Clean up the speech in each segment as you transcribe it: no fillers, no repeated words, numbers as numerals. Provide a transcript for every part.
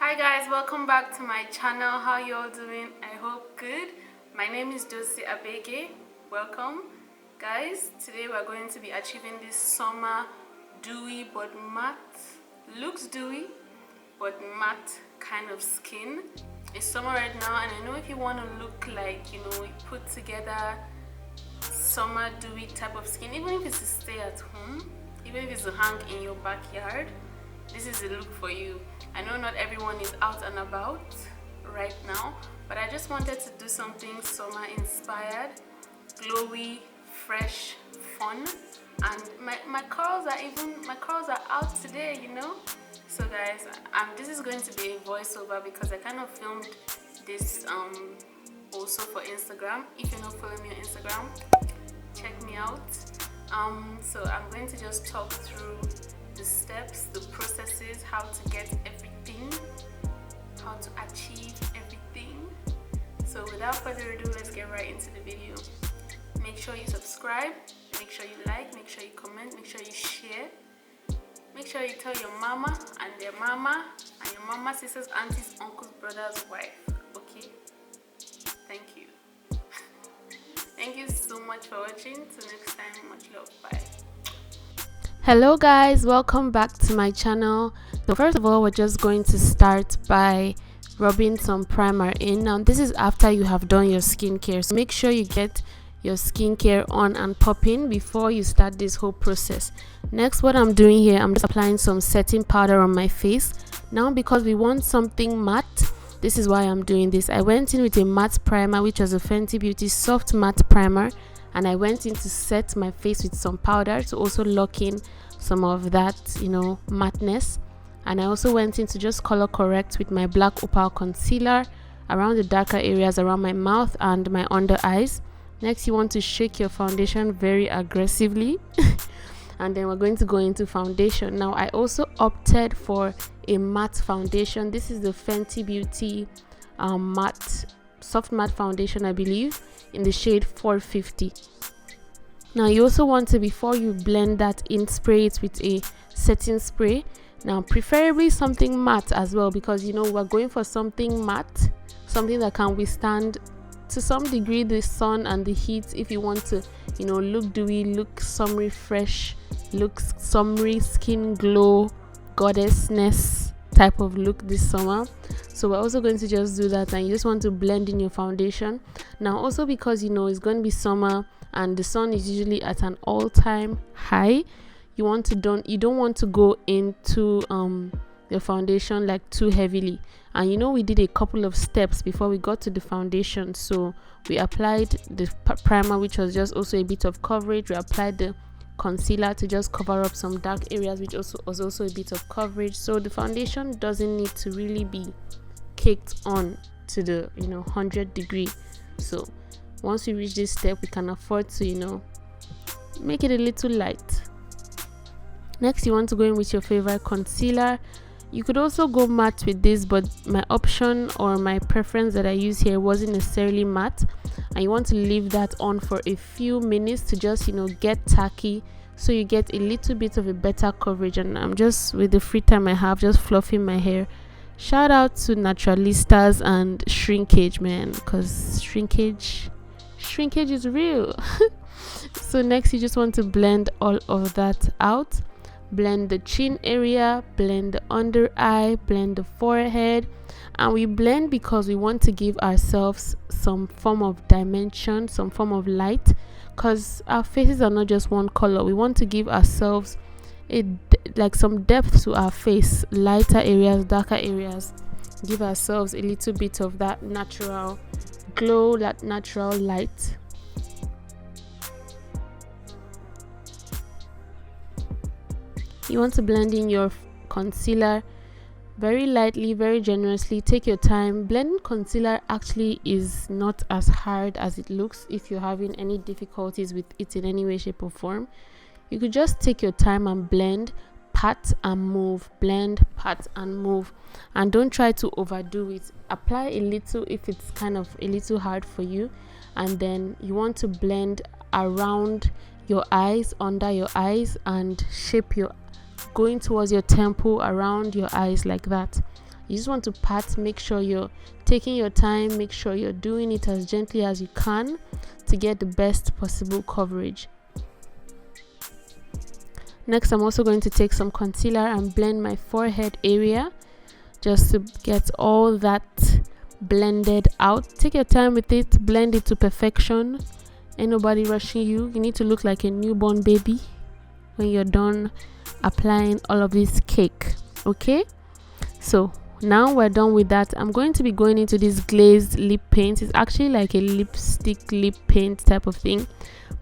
Hi guys, welcome back to my channel. How you all doing? I hope good. My name is Josie Abege. Welcome guys. Today we're going to be achieving this summer dewy but matte, looks dewy but matte kind of skin. It's summer right now, and I know if you want to look like, you put together summer dewy type of skin, even if it's to stay at home, even if it's to hang in your backyard, this is the look for you. I know not everyone is out and about right now, but I just wanted to do something summer inspired, glowy, fresh, fun, and my curls are out today, So guys, this is going to be a voiceover because I kind of filmed this also for Instagram. If you're not following me on Instagram, check me out. So I'm going to just talk through the steps, the processes, how to get everything, how to achieve everything. So without further ado, let's get right into the video. Make sure you subscribe, make sure you like, make sure you comment, make sure you share. Make sure you tell your mama and their mama and your mama, sisters, aunties, uncles, brothers, wife. Okay? Thank you. Thank you so much for watching. Till next time, much love. Bye. Hello guys, welcome back to my channel. So first of all, we're just going to start by rubbing some primer in. Now this is after you have done your skincare, so make sure you get your skincare on and popping before you start this whole process. Next, what I'm doing here, I'm just applying some setting powder on my face. Now because we want something matte, this is why I'm doing this. I went in with a matte primer, which was a Fenty Beauty soft matte primer, and I went in to set my face with some powder to also lock in some of that, matteness. And I also went in to just color correct with my black Opal concealer around the darker areas around my mouth and my under eyes. Next, you want to shake your foundation very aggressively and then we're going to go into foundation. Now I also opted for a matte foundation. This is the Fenty Beauty soft matte foundation, I believe, in the shade 450. Now you also want to, before you blend that in, spray it with a setting spray. Now preferably something matte as well, because we're going for something matte, something that can withstand to some degree the sun and the heat. If you want to look dewy, look summery fresh, look summery skin glow, goddessness type of look this summer. So we're also going to just do that, and you just want to blend in your foundation. Now also, because it's going to be summer and the sun is usually at an all-time high, you don't want to go into your foundation like too heavily. And we did a couple of steps before we got to the foundation. So we applied the primer, which was just also a bit of coverage. We applied the concealer to just cover up some dark areas, which was also a bit of coverage. So the foundation doesn't need to really be caked on to the 100-degree. So once we reach this step, we can afford to make it a little light. Next, you want to go in with your favorite concealer. You could also go matte with this, but my option or my preference that I use here wasn't necessarily matte, and you want to leave that on for a few minutes to just get tacky, so you get a little bit of a better coverage. And I'm just, with the free time I have, just fluffing my hair. Shout out to naturalistas and shrinkage, man, because shrinkage is real. So next, you just want to blend all of that out. Blend the chin area, blend the under eye, blend the forehead. And we blend because we want to give ourselves some form of dimension, some form of light, because our faces are not just one color. We want to give ourselves some depth to our face, lighter areas, darker areas. Give ourselves a little bit of that natural glow, that natural light. You want to blend in your concealer very lightly, very generously. Take your time. Blending concealer actually is not as hard as it looks. If you're having any difficulties with it in any way, shape or form, you could just take your time and blend, pat and move, blend, pat and move, and don't try to overdo it. Apply a little if it's kind of a little hard for you, and then you want to blend around your eyes, under your eyes, and shape your going towards your temple, around your eyes, like that. You just want to pat, make sure you're taking your time, make sure you're doing it as gently as you can to get the best possible coverage. Next, I'm also going to take some concealer and blend my forehead area just to get all that blended out. Take your time with it, blend it to perfection. Ain't nobody rushing you. You need to look like a newborn baby when you're done applying all of this cake. Okay, so now we're done with that. I'm going to be going into this glazed lip paint. It's actually like a lipstick lip paint type of thing,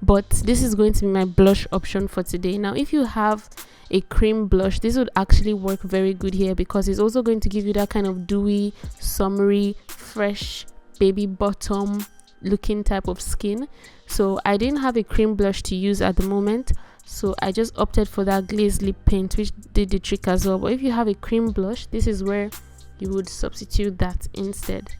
but this is going to be my blush option for today. Now if you have a cream blush, this would actually work very good here because it's also going to give you that kind of dewy, summery, fresh baby bottom looking type of skin. So I didn't have a cream blush to use at the moment, so I just opted for that glazed lip paint, which did the trick as well. But if you have a cream blush, this is where you would substitute that instead.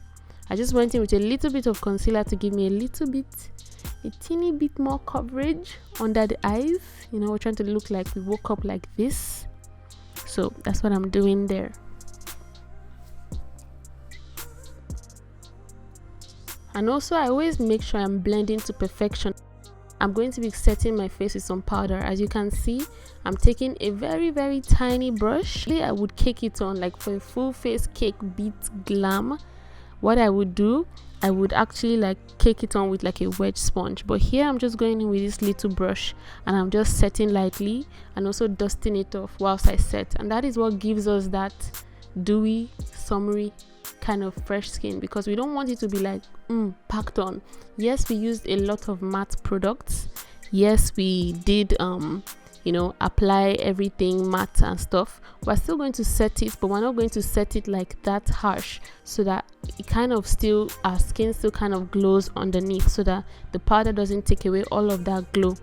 I just went in with a little bit of concealer to give me a teeny bit more coverage under the eyes. You know, we're trying to look like we woke up like this, so that's what I'm doing there. And also I always make sure I'm blending to perfection. I'm going to be setting my face with some powder. As you can see, I'm taking a very tiny brush. I would cake it on, like for a full face cake beat glam. What I would do, I would actually like cake it on with like a wedge sponge, but here I'm just going in with this little brush and I'm just setting lightly and also dusting it off whilst I set, and that is what gives us that dewy, summery kind of fresh skin, because we don't want it to be like packed on. Yes, we used a lot of matte products. Yes, we did you know, apply everything matte and stuff. We're still going to set it, but we're not going to set it like that harsh, so that it kind of still, our skin still kind of glows underneath, so that the powder doesn't take away all of that glow.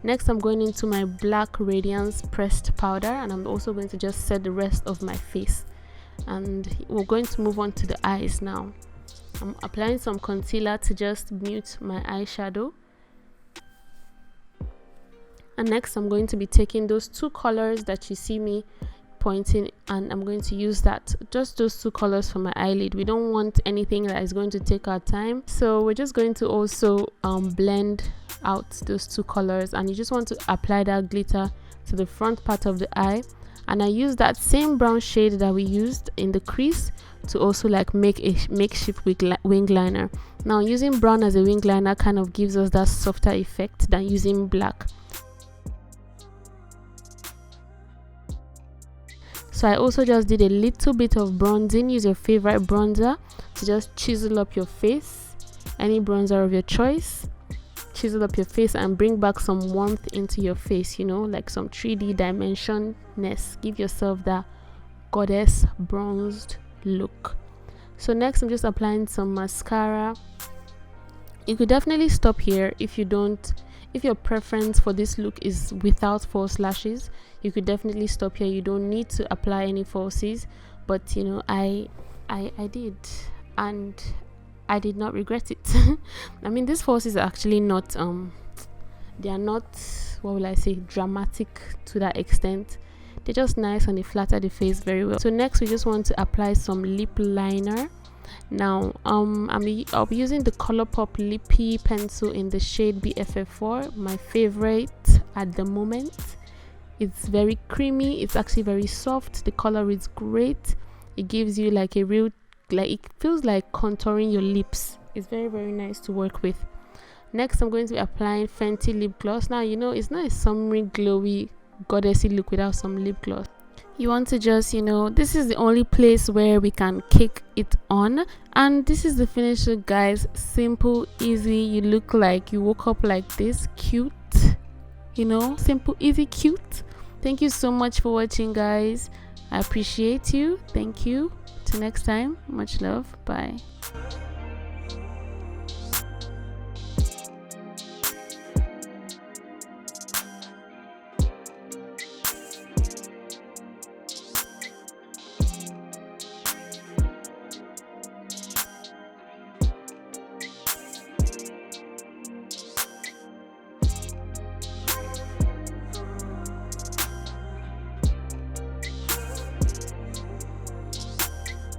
Next, I'm going into my black Radiance pressed powder, and I'm also going to just set the rest of my face. And we're going to move on to the eyes now. I'm applying some concealer to just mute my eyeshadow. And next, I'm going to be taking those two colors that you see me pointing, and I'm going to use that, just those two colors for my eyelid. We don't want anything that is going to take our time, so we're just going to also blend out those two colors, and you just want to apply that glitter to the front part of the eye. And I use that same brown shade that we used in the crease to also like make a makeshift wing liner. Now using brown as a wing liner kind of gives us that softer effect than using black. So I also just did a little bit of bronzing. Use your favorite bronzer to just chisel up your face, any bronzer of your choice. Chisel up your face and bring back some warmth into your face, you know, like some 3D dimensionness. Give yourself that goddess bronzed look. So next, I'm just applying some mascara. You could definitely stop here if your preference for this look is without false lashes. You could definitely stop here. You don't need to apply any falsies, but you know, I did, and I did not regret it. I mean, these falsies are actually not they are not, what will I say, dramatic to that extent. They're just nice and they flatter the face very well. So next, we just want to apply some lip liner. Now I'll be using the Colorpop Lippy Pencil in the shade Bff4, my favorite at the moment. It's very creamy, it's actually very soft, the color is great. It gives you like a real, like, it feels like contouring your lips. It's very nice to work with. Next, I'm going to be applying Fenty Lip Gloss. Now, you know, it's not a summery glowy goddessy look without some lip gloss. You want to just, you know, this is the only place where we can cake it on, and this is the finished look, guys. Simple, easy. You look like you woke up like this, cute, you know, simple, easy, cute. Thank you so much for watching, guys. I appreciate you. Thank you. Till next time, much love. Bye.